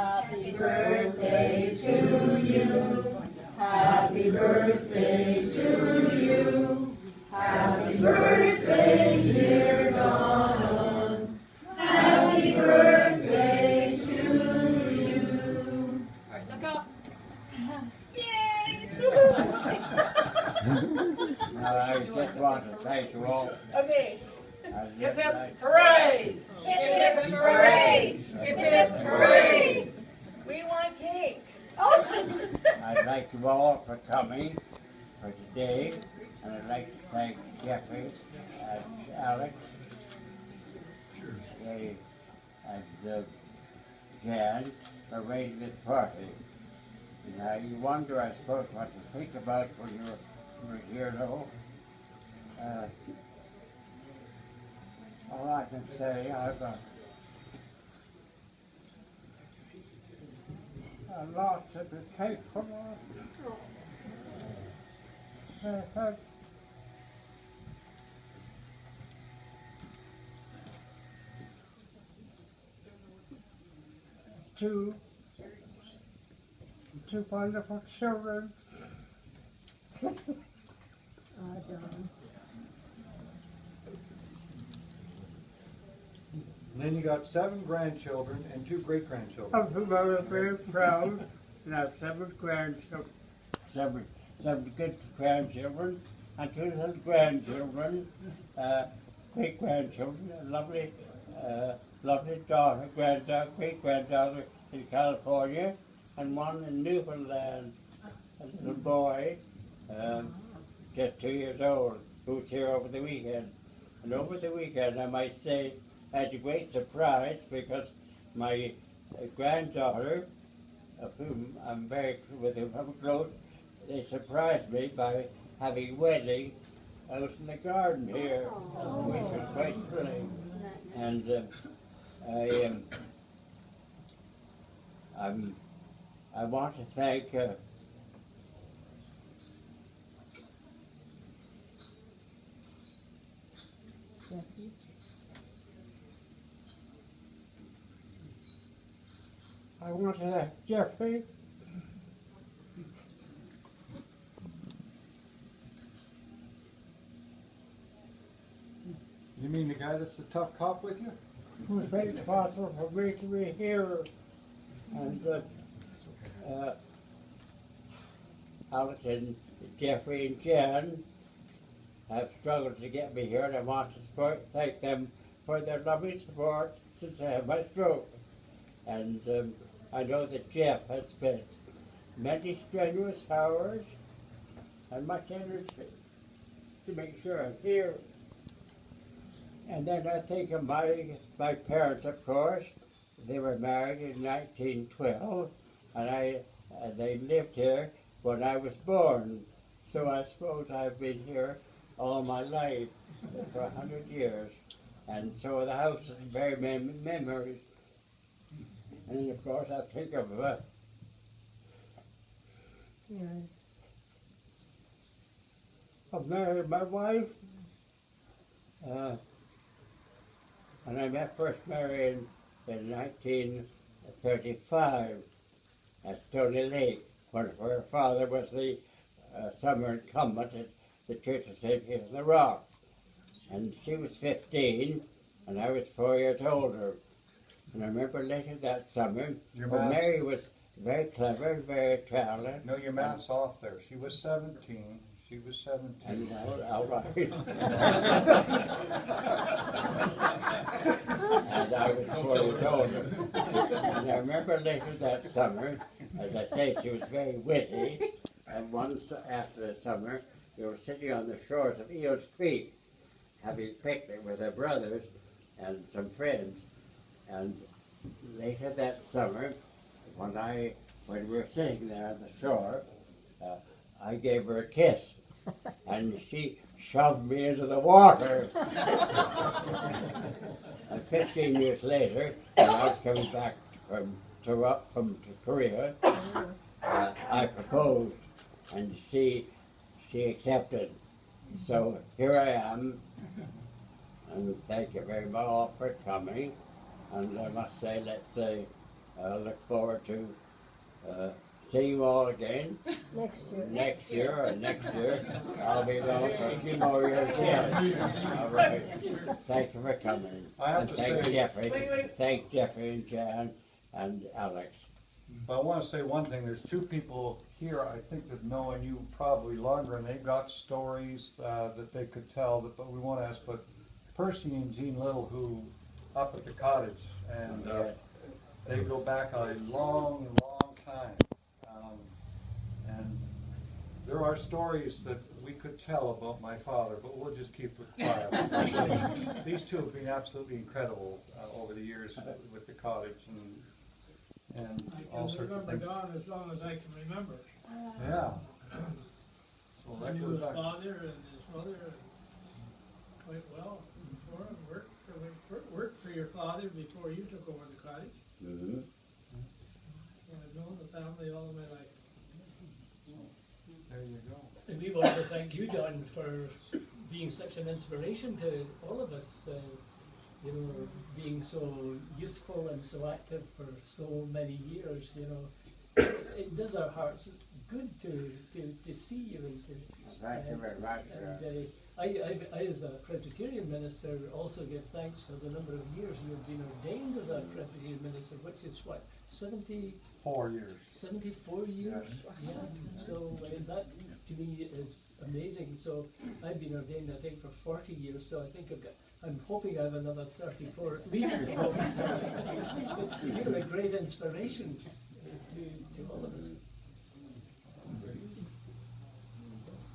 Happy birthday to you. Happy birthday to you. Happy birthday, dear Donald. Happy birthday to you. All right, look up. I just want to thank you all. Okay. Hip hip hooray! Hip hip hooray! Hip hip hooray! We want cake. I'd like you all for coming for today, and I'd like to thank Jeffrey and Alex and Jan for raising this party. Now you wonder, I suppose, what to think about when you were here, though. All I can say, I've a lot to be thankful of. Two wonderful children. And then you got 7 grandchildren and 2 great-grandchildren. I'm very proud, and I have 7 grandchildren, seven good grandchildren, and 2 little grandchildren, great-grandchildren, a lovely daughter, granddaughter, great-granddaughter in California, and one in Newfoundland, a little boy, just 2 years old, who's here over the weekend. And over the weekend, I might say, I had a great surprise because my granddaughter, of whom I'm very close, they surprised me by having a wedding out in the garden here, which was quite thrilling. And I want to thank I want to thank Jeffrey. You mean the guy that's the tough cop with you? Who's made it possible for me to be here. And Alex and Jeffrey and Jan have struggled to get me here, and I want to thank them for their loving support since I had my stroke. And I know that Jeff has spent many strenuous hours and much energy to make sure I'm here. And then I think of my parents, of course. They were married in 1912, and they lived here when I was born. So I suppose I've been here all my life for 100 years. And so the house has very many memories. And then, of course, I think of I've married my wife, and I first married in 1935 at Stony Lake, where her father was the summer incumbent at the Church of St. Peter in the Rock. And she was 15, and I was 4 years older. And I remember later that summer, Mary was very clever and very talented. No, your math's off there. She was 17. She was 17. And all right. And I was 4 years older. And I remember later that summer, as I say, she was very witty. And once after the summer, we were sitting on the shores of Eels Creek, having a picnic with her brothers and some friends. And later that summer, when we were sitting there on the shore, I gave her a kiss, and she shoved me into the water. And 15 years later, when I was coming back from Korea, I proposed, and she accepted. So here I am, and thank you very much all for coming. And I must say, let's say, I look forward to seeing you all again next year. I'll be going for a few more years yet. All right. Thank you for coming. I have And to thank say- Jeffrey. Wait. Thank Jeffrey and Jan and Alex. But I want to say one thing, there's two people here, I think, that know you probably longer, and they've got stories that they could tell, but we want to ask, but Percy and Jean Little, who, up at the cottage, and they go back a long, long time. And there are stories that we could tell about my father, but we'll just keep it quiet. These two have been absolutely incredible over the years with the cottage and all sorts of I can remember things. Don as long as I can remember. Yeah. So I that knew goes his back. father and his mother quite well before, and worked for your father before you took over the cottage. Mm-hmm. So I've known the family all of my life. There you go. And we want to thank you, Don, for being such an inspiration to all of us. You know, being so useful and so active for so many years. You know, it does our hearts good to see you and to. Thank you very much. And I, as a Presbyterian minister, also give thanks for the number of years you have been ordained as a Presbyterian minister, which is what, 4 years. 74 years? Yeah. So that to me is amazing. So I've been ordained, I think, for 40 years. So I think I'm hoping I have another 34 at least. But you're a great inspiration to all of us.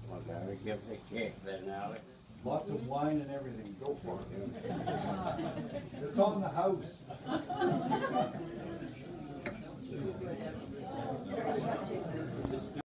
Well, gotta give the cake then, Alex. Lots of wine and everything. Go for it. It's on the house.